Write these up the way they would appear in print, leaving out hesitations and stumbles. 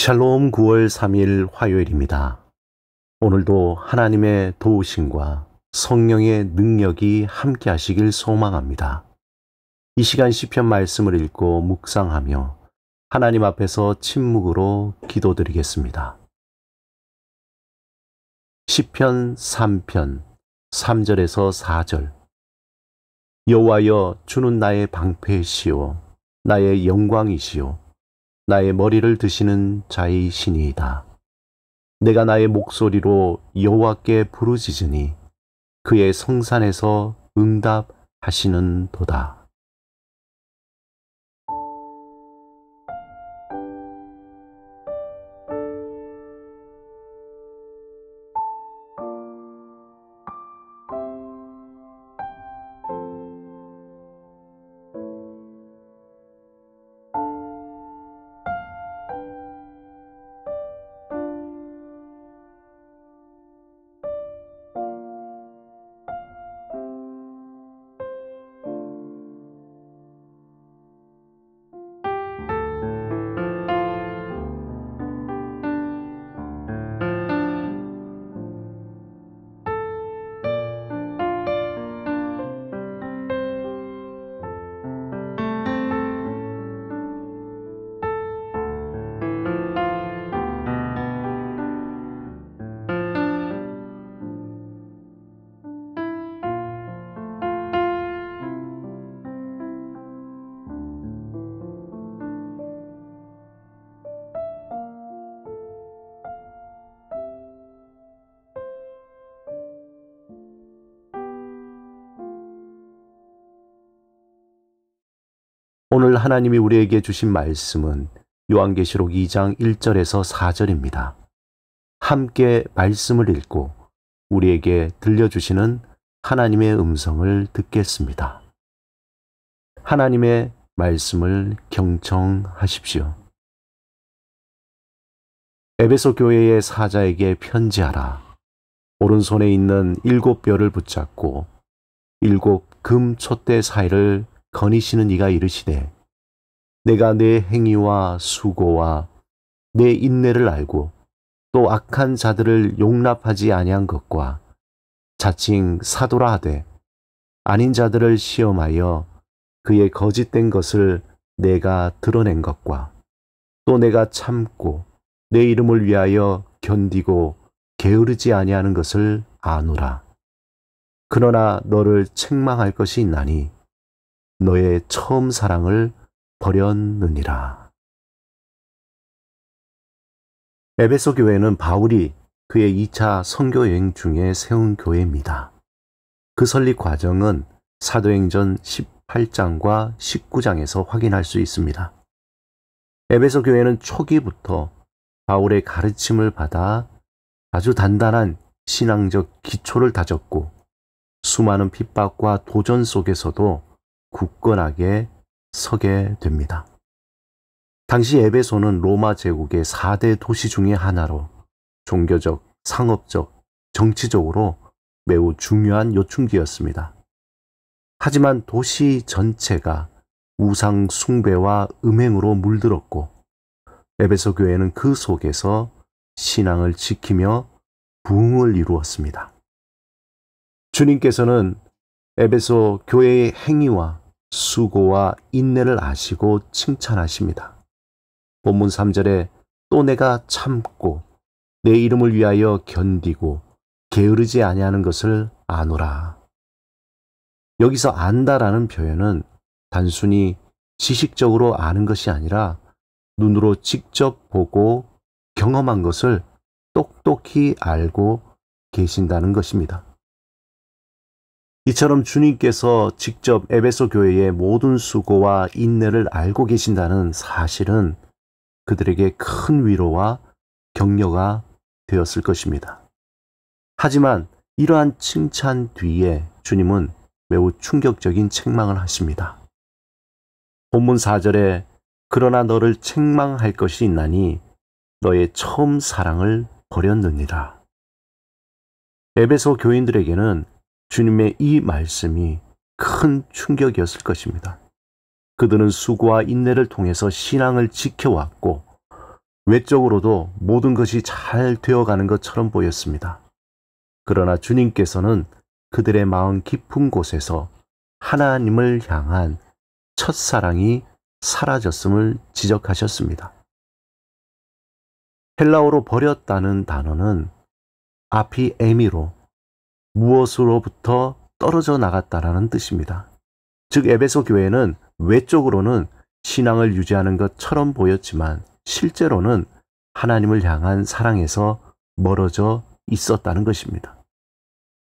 샬롬 9월 3일 화요일입니다. 오늘도 하나님의 도우심과 성령의 능력이 함께 하시길 소망합니다. 이 시간 시편 말씀을 읽고 묵상하며 하나님 앞에서 침묵으로 기도드리겠습니다. 시편 3편 3절에서 4절. 여호와여, 주는 나의 방패시오 나의 영광이시오 나의 머리를 드시는 자이시니이다. 내가 나의 목소리로 여호와께 부르짖으니 그의 성산에서 응답하시는도다. 오늘 하나님이 우리에게 주신 말씀은 요한계시록 2장 1절에서 4절입니다. 함께 말씀을 읽고 우리에게 들려주시는 하나님의 음성을 듣겠습니다. 하나님의 말씀을 경청하십시오. 에베소 교회의 사자에게 편지하라. 오른손에 있는 7뼈를 붙잡고 7 금 촛대 사이를 거니시는 이가 이르시되, 내가 내 행위와 수고와 내 인내를 알고 또 악한 자들을 용납하지 아니한 것과 자칭 사도라 하되 아닌 자들을 시험하여 그의 거짓된 것을 내가 드러낸 것과 또 내가 참고 내 이름을 위하여 견디고 게으르지 아니하는 것을 아노라. 그러나 너를 책망할 것이 있나니 너의 처음 사랑을 버렸느니라. 에베소 교회는 바울이 그의 2차 선교 여행 중에 세운 교회입니다. 그 설립 과정은 사도행전 18장과 19장에서 확인할 수 있습니다. 에베소 교회는 초기부터 바울의 가르침을 받아 아주 단단한 신앙적 기초를 다졌고, 수많은 핍박과 도전 속에서도 굳건하게 서게 됩니다. 당시 에베소는 로마 제국의 4대 도시 중의 하나로 종교적, 상업적, 정치적으로 매우 중요한 요충지였습니다. 하지만 도시 전체가 우상 숭배와 음행으로 물들었고, 에베소 교회는 그 속에서 신앙을 지키며 부흥을 이루었습니다. 주님께서는 에베소 교회의 행위와 수고와 인내를 아시고 칭찬하십니다. 본문 3절에 또 내가 참고 내 이름을 위하여 견디고 게으르지 아니하는 것을 아노라. 여기서 안다라는 표현은 단순히 지식적으로 아는 것이 아니라 눈으로 직접 보고 경험한 것을 똑똑히 알고 계신다는 것입니다. 이처럼 주님께서 직접 에베소 교회의 모든 수고와 인내를 알고 계신다는 사실은 그들에게 큰 위로와 격려가 되었을 것입니다. 하지만 이러한 칭찬 뒤에 주님은 매우 충격적인 책망을 하십니다. 본문 4절에 그러나 너를 책망할 것이 있나니 너의 처음 사랑을 버렸느니라. 에베소 교인들에게는 주님의 이 말씀이 큰 충격이었을 것입니다. 그들은 수고와 인내를 통해서 신앙을 지켜왔고 외적으로도 모든 것이 잘 되어가는 것처럼 보였습니다. 그러나 주님께서는 그들의 마음 깊은 곳에서 하나님을 향한 첫사랑이 사라졌음을 지적하셨습니다. 헬라어로 버렸다는 단어는 아피에미로 무엇으로부터 떨어져 나갔다라는 뜻입니다. 즉 에베소 교회는 외적으로는 신앙을 유지하는 것처럼 보였지만 실제로는 하나님을 향한 사랑에서 멀어져 있었다는 것입니다.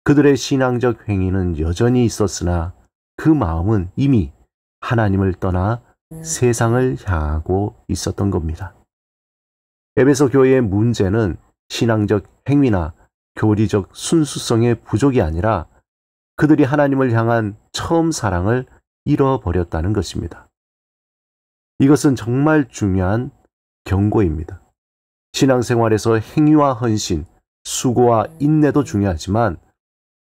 그들의 신앙적 행위는 여전히 있었으나 그 마음은 이미 하나님을 떠나 세상을 향하고 있었던 겁니다. 에베소 교회의 문제는 신앙적 행위나 교리적 순수성의 부족이 아니라 그들이 하나님을 향한 처음 사랑을 잃어버렸다는 것입니다. 이것은 정말 중요한 경고입니다. 신앙생활에서 행위와 헌신, 수고와 인내도 중요하지만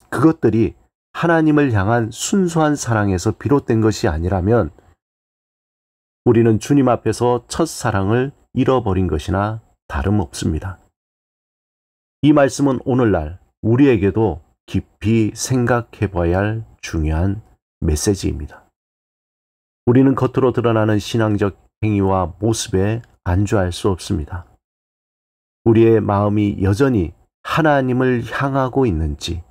그것들이 하나님을 향한 순수한 사랑에서 비롯된 것이 아니라면 우리는 주님 앞에서 첫사랑을 잃어버린 것이나 다름없습니다. 이 말씀은 오늘날 우리에게도 깊이 생각해 봐야 할 중요한 메시지입니다. 우리는 겉으로 드러나는 신앙적 행위와 모습에 안주할 수 없습니다. 우리의 마음이 여전히 하나님을 향하고 있는지,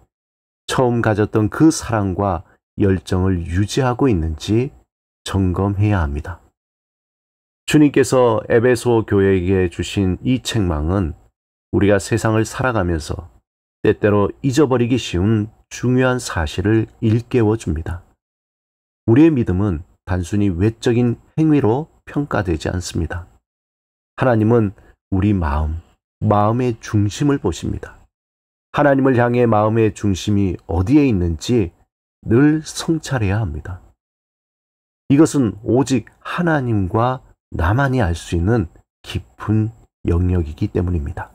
처음 가졌던 그 사랑과 열정을 유지하고 있는지 점검해야 합니다. 주님께서 에베소 교회에게 주신 이 책망은 우리가 세상을 살아가면서 때때로 잊어버리기 쉬운 중요한 사실을 일깨워 줍니다. 우리의 믿음은 단순히 외적인 행위로 평가되지 않습니다. 하나님은 우리 마음의 중심을 보십니다. 하나님을 향해 마음의 중심이 어디에 있는지 늘 성찰해야 합니다. 이것은 오직 하나님과 나만이 알 수 있는 깊은 영역이기 때문입니다.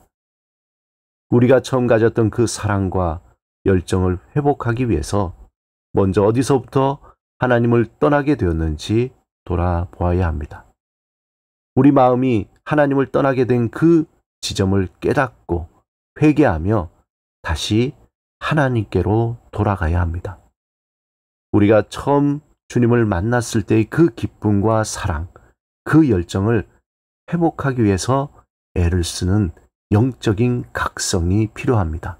우리가 처음 가졌던 그 사랑과 열정을 회복하기 위해서 먼저 어디서부터 하나님을 떠나게 되었는지 돌아보아야 합니다. 우리 마음이 하나님을 떠나게 된 그 지점을 깨닫고 회개하며 다시 하나님께로 돌아가야 합니다. 우리가 처음 주님을 만났을 때의 그 기쁨과 사랑, 그 열정을 회복하기 위해서 애를 쓰는 영적인 각성이 필요합니다.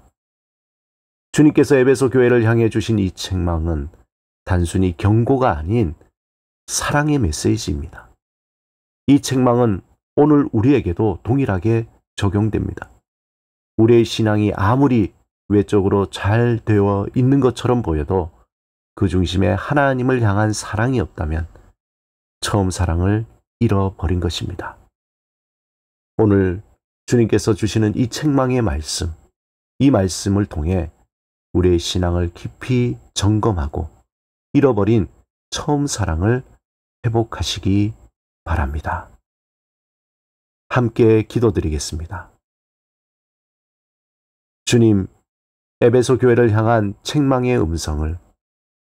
주님께서 에베소 교회를 향해 주신 이 책망은 단순히 경고가 아닌 사랑의 메시지입니다. 이 책망은 오늘 우리에게도 동일하게 적용됩니다. 우리의 신앙이 아무리 외적으로 잘 되어 있는 것처럼 보여도 그 중심에 하나님을 향한 사랑이 없다면 처음 사랑을 잃어버린 것입니다. 오늘 주님께서 주시는 이 책망의 말씀, 이 말씀을 통해 우리의 신앙을 깊이 점검하고 잃어버린 처음 사랑을 회복하시기 바랍니다. 함께 기도드리겠습니다. 주님, 에베소 교회를 향한 책망의 음성을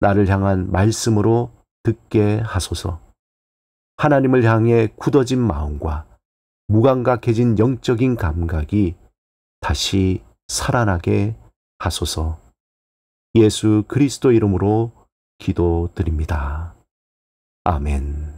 나를 향한 말씀으로 듣게 하소서. 하나님을 향해 굳어진 마음과 무감각해진 영적인 감각이 다시 살아나게 하소서. 예수 그리스도 이름으로 기도드립니다. 아멘.